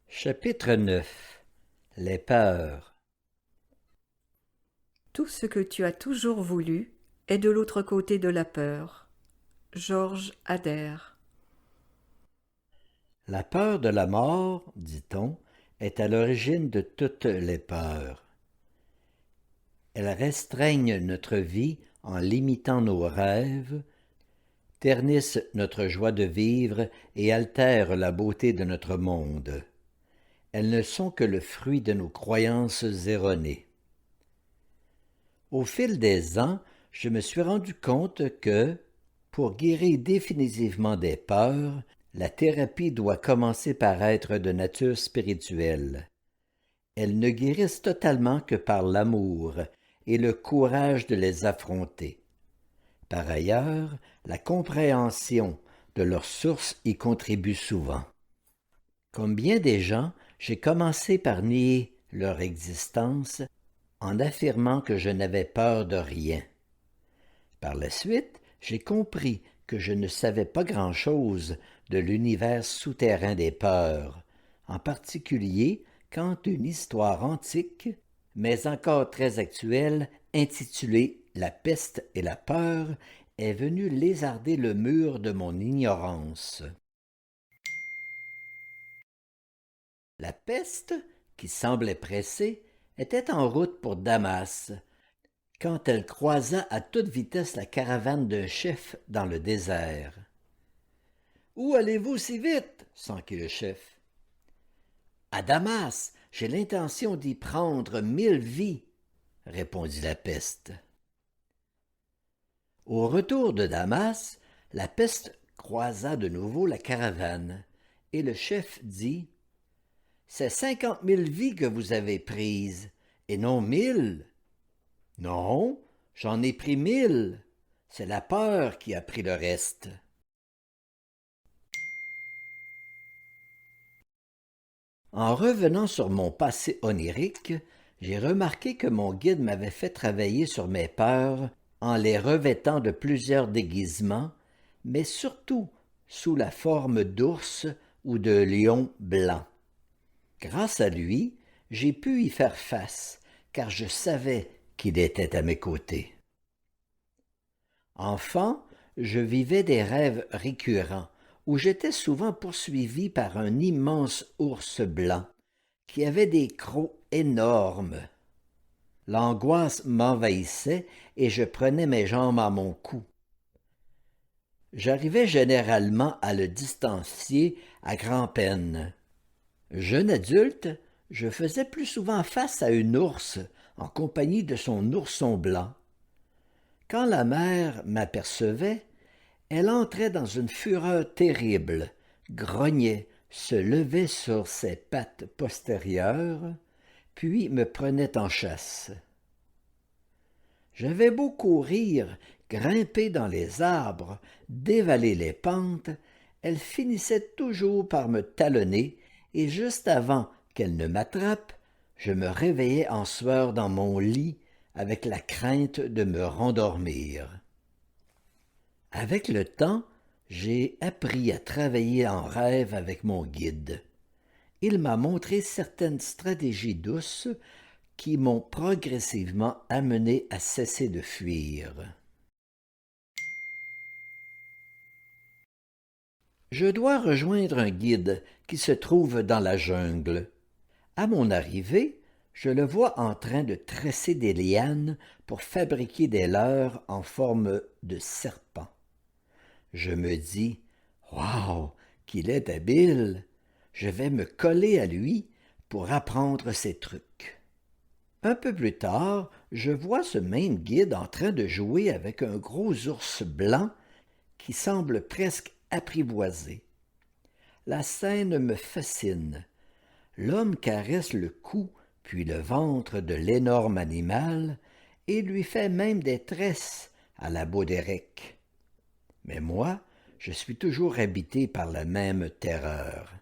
Chapitre 9. Les peurs. Tout ce que tu as toujours voulu est de l'autre côté de la peur. George Adair. La peur de la mort, dit-on, est à l'origine de toutes les peurs. Elles restreignent notre vie en limitant nos rêves, ternissent notre joie de vivre et altèrent la beauté de notre monde. Elles ne sont que le fruit de nos croyances erronées. Au fil des ans, je me suis rendu compte que, pour guérir définitivement des peurs, la thérapie doit commencer par être de nature spirituelle. Elles ne guérissent totalement que par l'amour et le courage de les affronter. Par ailleurs, la compréhension de leur source y contribue souvent. Comme bien des gens, j'ai commencé par nier leur existence en affirmant que je n'avais peur de rien. Par la suite, j'ai compris que je ne savais pas grand-chose de l'univers souterrain des peurs, en particulier quand une histoire antique, mais encore très actuelle, intitulée La peste et la peur, est venue lézarder le mur de mon ignorance. La peste, qui semblait pressée, était en route pour Damas, quand elle croisa à toute vitesse la caravane d'un chef dans le désert. Où allez-vous si vite? S'enquit le chef. À Damas, j'ai l'intention d'y prendre 1000 vies, répondit la peste. Au retour de Damas, la peste croisa de nouveau la caravane, et le chef dit C'est 50 000 vies que vous avez prises, et non 1000. Non, j'en ai pris 1000. C'est la peur qui a pris le reste. En revenant sur mon passé onirique, j'ai remarqué que mon guide m'avait fait travailler sur mes peurs en les revêtant de plusieurs déguisements, mais surtout sous la forme d'ours ou de lion blanc. Grâce à lui, j'ai pu y faire face, car je savais qu'il était à mes côtés. Enfant, je vivais des rêves récurrents, où j'étais souvent poursuivi par un immense ours blanc, qui avait des crocs énormes. L'angoisse m'envahissait et je prenais mes jambes à mon cou. J'arrivais généralement à le distancier à grand-peine. Jeune adulte, je faisais plus souvent face à une ours en compagnie de son ourson blanc. Quand la mère m'apercevait, elle entrait dans une fureur terrible, grognait, se levait sur ses pattes postérieures, puis me prenait en chasse. J'avais beau courir, grimper dans les arbres, dévaler les pentes, elle finissait toujours par me talonner, et juste avant qu'elle ne m'attrape, je me réveillais en sueur dans mon lit, avec la crainte de me rendormir. Avec le temps, j'ai appris à travailler en rêve avec mon guide. Il m'a montré certaines stratégies douces qui m'ont progressivement amené à cesser de fuir. Je dois rejoindre un guide qui se trouve dans la jungle. À mon arrivée, je le vois en train de tresser des lianes pour fabriquer des leurres en forme de serpent. Je me dis Waouh, qu'il est habile! Je vais me coller à lui pour apprendre ses trucs. Un peu plus tard, je vois ce même guide en train de jouer avec un gros ours blanc qui semble presque apprivoisé. La scène me fascine. L'homme caresse le cou puis le ventre de l'énorme animal et lui fait même des tresses à la Baudérec. Mais moi, je suis toujours habité par la même terreur.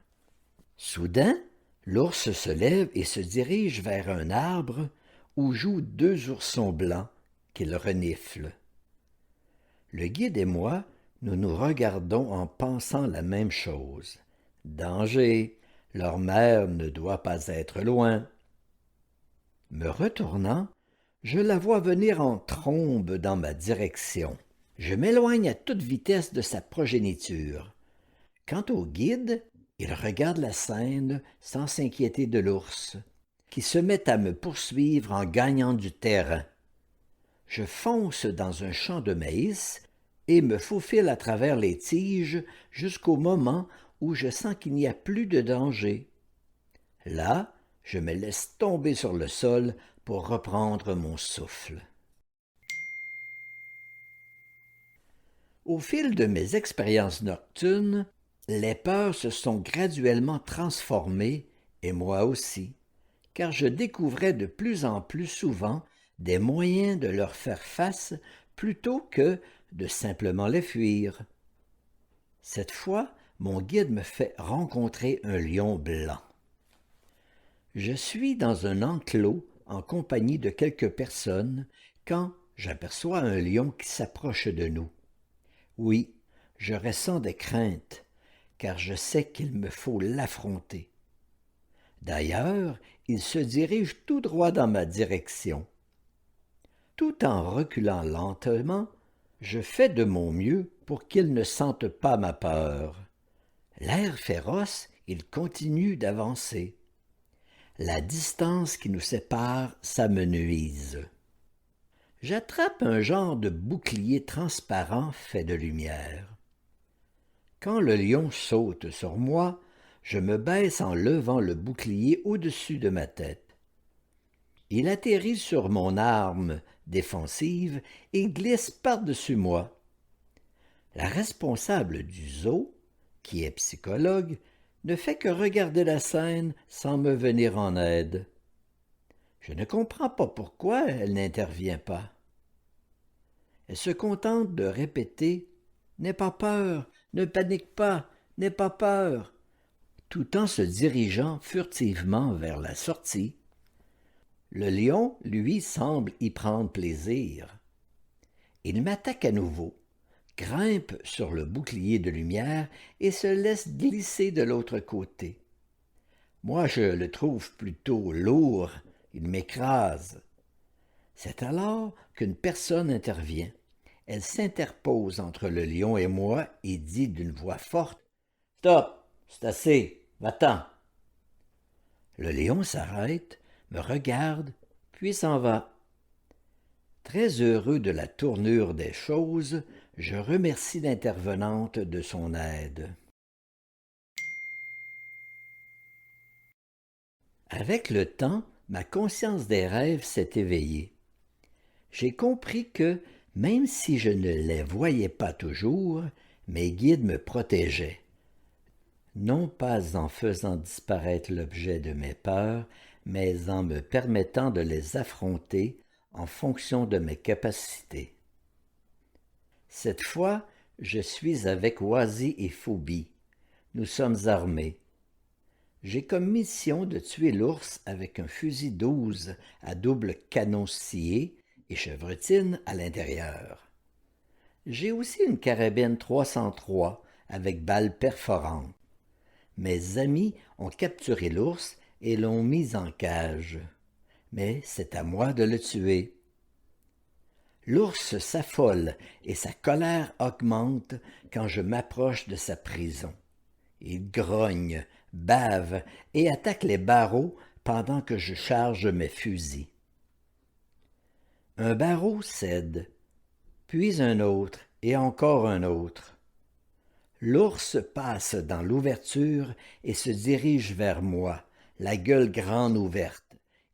Soudain, l'ours se lève et se dirige vers un arbre où jouent deux oursons blancs qu'il renifle. Le guide et moi, nous nous regardons en pensant la même chose. Danger! Leur mère ne doit pas être loin. Me retournant, je la vois venir en trombe dans ma direction. Je m'éloigne à toute vitesse de sa progéniture. Quant au guide, il regarde la scène sans s'inquiéter de l'ours, qui se met à me poursuivre en gagnant du terrain. Je fonce dans un champ de maïs et me faufile à travers les tiges jusqu'au moment où je sens qu'il n'y a plus de danger. Là, je me laisse tomber sur le sol pour reprendre mon souffle. Au fil de mes expériences nocturnes, les peurs se sont graduellement transformées, et moi aussi, car je découvrais de plus en plus souvent des moyens de leur faire face plutôt que de simplement les fuir. Cette fois, mon guide me fait rencontrer un lion blanc. Je suis dans un enclos en compagnie de quelques personnes quand j'aperçois un lion qui s'approche de nous. Oui, je ressens des craintes, car je sais qu'il me faut l'affronter. D'ailleurs, il se dirige tout droit dans ma direction. Tout en reculant lentement, je fais de mon mieux pour qu'il ne sente pas ma peur. L'air féroce, il continue d'avancer. La distance qui nous sépare s'amenuise. J'attrape un genre de bouclier transparent fait de lumière. Quand le lion saute sur moi, je me baisse en levant le bouclier au-dessus de ma tête. Il atterrit sur mon arme défensive et glisse par-dessus moi. La responsable du zoo, qui est psychologue, ne fait que regarder la scène sans me venir en aide. Je ne comprends pas pourquoi elle n'intervient pas. Elle se contente de répéter « N'aie pas peur, ne panique pas, n'aie pas peur », tout en se dirigeant furtivement vers la sortie. Le lion, lui, semble y prendre plaisir. Il m'attaque à nouveau, grimpe sur le bouclier de lumière et se laisse glisser de l'autre côté. Moi, je le trouve plutôt lourd, il m'écrase. C'est alors qu'une personne intervient. Elle s'interpose entre le lion et moi et dit d'une voix forte « Stop, c'est assez, va-t'en !» Le lion s'arrête, me regarde, puis s'en va. Très heureux de la tournure des choses, je remercie l'intervenante de son aide. Avec le temps, ma conscience des rêves s'est éveillée. J'ai compris que, même si je ne les voyais pas toujours, mes guides me protégeaient. Non pas en faisant disparaître l'objet de mes peurs, mais en me permettant de les affronter en fonction de mes capacités. Cette fois, je suis avec Oasis et Phobie. Nous sommes armés. J'ai comme mission de tuer l'ours avec un fusil 12 à double canon scié et chevrotine à l'intérieur. J'ai aussi une carabine 303 avec balles perforantes. Mes amis ont capturé l'ours et l'ont mis en cage. Mais c'est à moi de le tuer. L'ours s'affole et sa colère augmente quand je m'approche de sa prison. Il grogne, bave et attaque les barreaux pendant que je charge mes fusils. Un barreau cède, puis un autre et encore un autre. L'ours passe dans l'ouverture et se dirige vers moi, la gueule grande ouverte.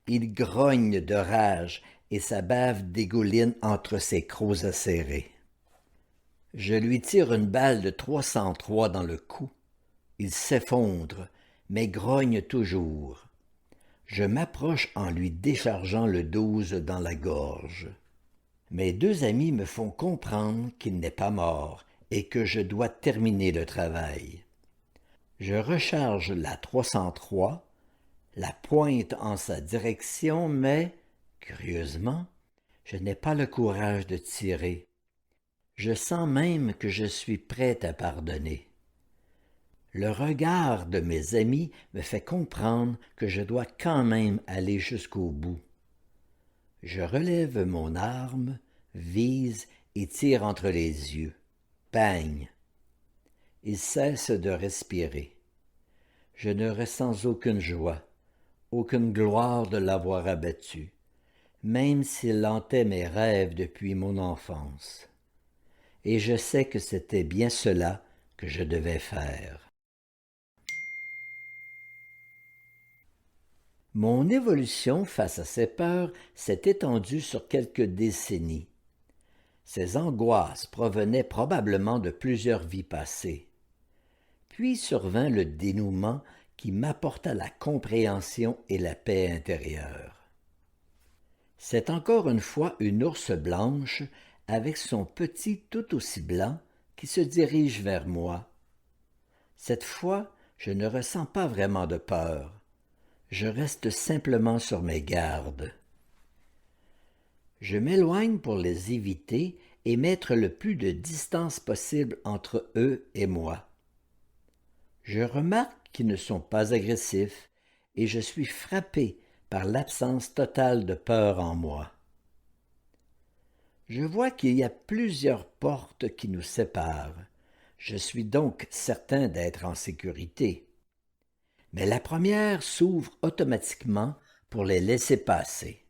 Il grogne de rage et sa bave dégouline entre ses crocs acérés. Je lui tire une balle de 303 dans le cou. Il s'effondre, mais grogne toujours. Je m'approche en lui déchargeant le 12 dans la gorge. Mes deux amis me font comprendre qu'il n'est pas mort et que je dois terminer le travail. Je recharge la 303, la pointe en sa direction, mais, curieusement, je n'ai pas le courage de tirer. Je sens même que je suis prêt à pardonner. Le regard de mes amis me fait comprendre que je dois quand même aller jusqu'au bout. Je relève mon arme, vise et tire entre les yeux. Bang! Il cesse de respirer. Je ne ressens aucune joie, aucune gloire de l'avoir abattu, même s'il hantait mes rêves depuis mon enfance. Et je sais que c'était bien cela que je devais faire. Mon évolution face à ces peurs s'est étendue sur quelques décennies. Ces angoisses provenaient probablement de plusieurs vies passées. Puis survint le dénouement qui m'apporta la compréhension et la paix intérieure. C'est encore une fois une ours blanche avec son petit tout aussi blanc qui se dirige vers moi. Cette fois, je ne ressens pas vraiment de peur. Je reste simplement sur mes gardes. Je m'éloigne pour les éviter et mettre le plus de distance possible entre eux et moi. Je remarque qu'ils ne sont pas agressifs et je suis frappé par l'absence totale de peur en moi. Je vois qu'il y a plusieurs portes qui nous séparent. Je suis donc certain d'être en sécurité. Mais la première s'ouvre automatiquement pour les laisser passer.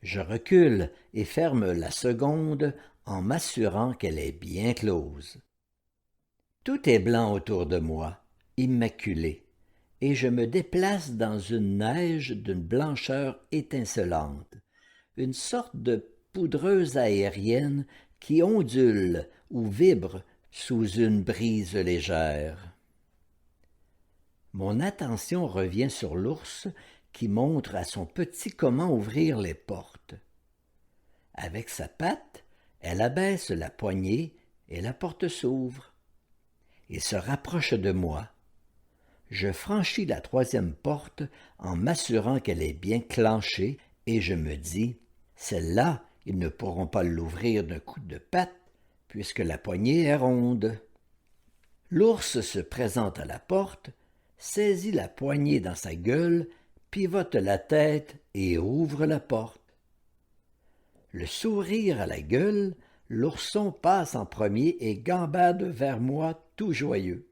Je recule et ferme la seconde en m'assurant qu'elle est bien close. Tout est blanc autour de moi, immaculé, et je me déplace dans une neige d'une blancheur étincelante, une sorte de poudreuse aérienne qui ondule ou vibre sous une brise légère. Mon attention revient sur l'ours qui montre à son petit comment ouvrir les portes. Avec sa patte, elle abaisse la poignée et la porte s'ouvre. Il se rapproche de moi. Je franchis la troisième porte en m'assurant qu'elle est bien clenchée et je me dis, celle-là, ils ne pourront pas l'ouvrir d'un coup de patte puisque la poignée est ronde. L'ours se présente à la porte, saisit la poignée dans sa gueule, pivote la tête et ouvre la porte. Le sourire à la gueule, l'ourson passe en premier et gambade vers moi tout joyeux.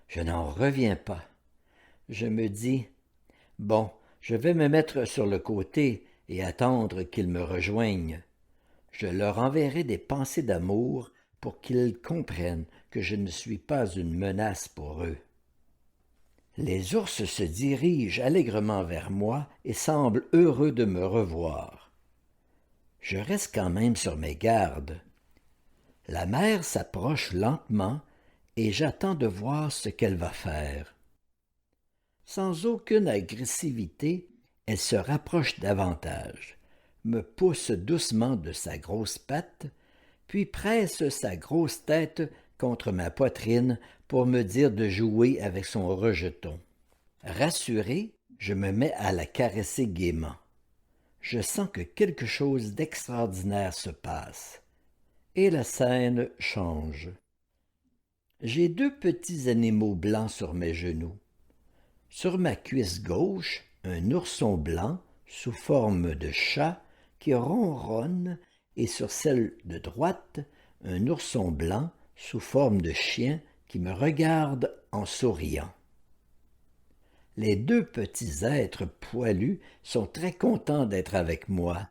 Je n'en reviens pas. Je me dis, bon, je vais me mettre sur le côté et attendre qu'ils me rejoignent. Je leur enverrai des pensées d'amour pour qu'ils comprennent que je ne suis pas une menace pour eux. Les ours se dirigent allègrement vers moi et semblent heureux de me revoir. Je reste quand même sur mes gardes. La mère s'approche lentement et j'attends de voir ce qu'elle va faire. Sans aucune agressivité, elle se rapproche davantage, me pousse doucement de sa grosse patte, puis presse sa grosse tête contre ma poitrine pour me dire de jouer avec son rejeton. Rassuré, je me mets à la caresser gaiement. Je sens que quelque chose d'extraordinaire se passe, et la scène change. J'ai deux petits animaux blancs sur mes genoux. Sur ma cuisse gauche, un ourson blanc sous forme de chat qui ronronne et sur celle de droite, un ourson blanc sous forme de chien qui me regarde en souriant. Les deux petits êtres poilus sont très contents d'être avec moi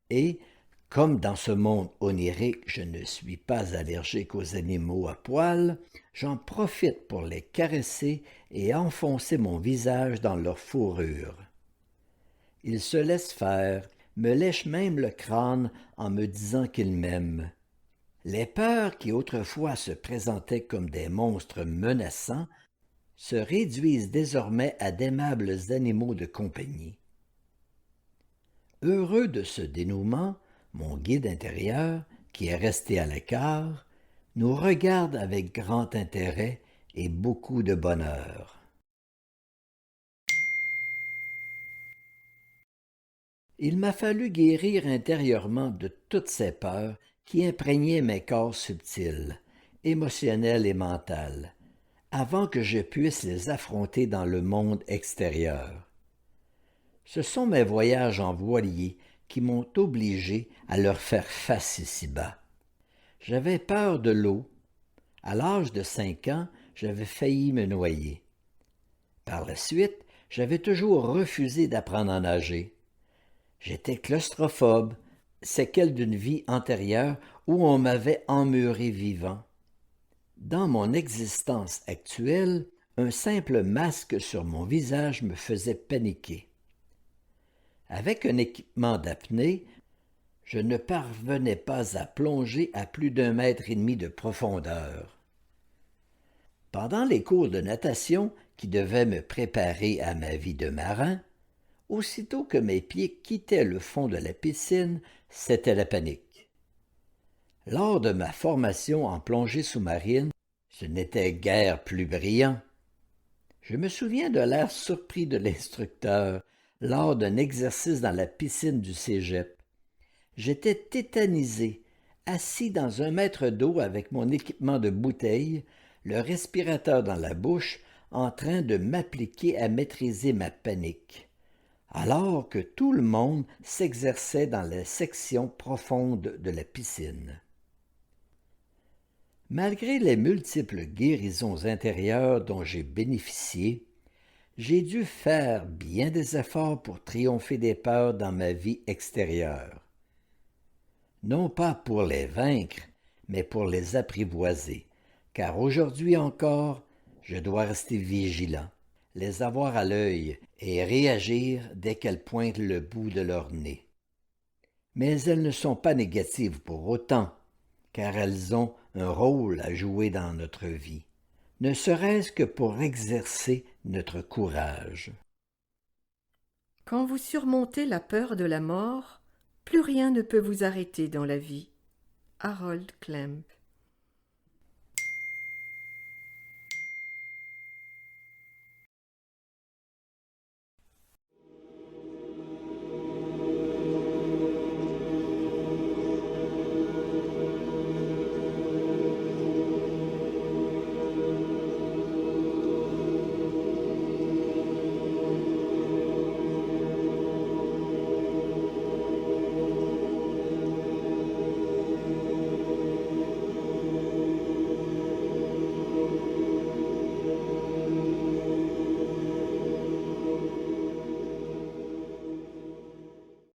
et, comme dans ce monde onirique je ne suis pas allergique aux animaux à poils, j'en profite pour les caresser et enfoncer mon visage dans leur fourrure. Ils se laissent faire, me lèchent même le crâne en me disant qu'ils m'aiment. Les peurs qui autrefois se présentaient comme des monstres menaçants se réduisent désormais à d'aimables animaux de compagnie. Heureux de ce dénouement, mon guide intérieur, qui est resté à l'écart, nous regarde avec grand intérêt et beaucoup de bonheur. Il m'a fallu guérir intérieurement de toutes ces peurs qui imprégnaient mes corps subtils, émotionnels et mentaux, avant que je puisse les affronter dans le monde extérieur. Ce sont mes voyages en voilier qui m'ont obligé à leur faire face ici-bas. J'avais peur de l'eau. À l'âge de 5 ans, j'avais failli me noyer. Par la suite, j'avais toujours refusé d'apprendre à nager. J'étais claustrophobe, séquelle d'une vie antérieure où on m'avait emmuré vivant. Dans mon existence actuelle, un simple masque sur mon visage me faisait paniquer. Avec un équipement d'apnée, je ne parvenais pas à plonger à plus d'1,5 m de profondeur. Pendant les cours de natation qui devaient me préparer à ma vie de marin, aussitôt que mes pieds quittaient le fond de la piscine, c'était la panique. Lors de ma formation en plongée sous-marine, ce n'était guère plus brillant. Je me souviens de l'air surpris de l'instructeur lors d'un exercice dans la piscine du cégep. J'étais tétanisé, assis dans 1 mètre d'eau avec mon équipement de bouteille, le respirateur dans la bouche, en train de m'appliquer à maîtriser ma panique, alors que tout le monde s'exerçait dans la section profonde de la piscine. Malgré les multiples guérisons intérieures dont j'ai bénéficié, j'ai dû faire bien des efforts pour triompher des peurs dans ma vie extérieure. Non pas pour les vaincre, mais pour les apprivoiser, car aujourd'hui encore, je dois rester vigilant, les avoir à l'œil et réagir dès qu'elles pointent le bout de leur nez. Mais elles ne sont pas négatives pour autant, car elles ont un rôle à jouer dans notre vie, ne serait-ce que pour exercer notre courage. Quand vous surmontez la peur de la mort, plus rien ne peut vous arrêter dans la vie. Harold Klemp.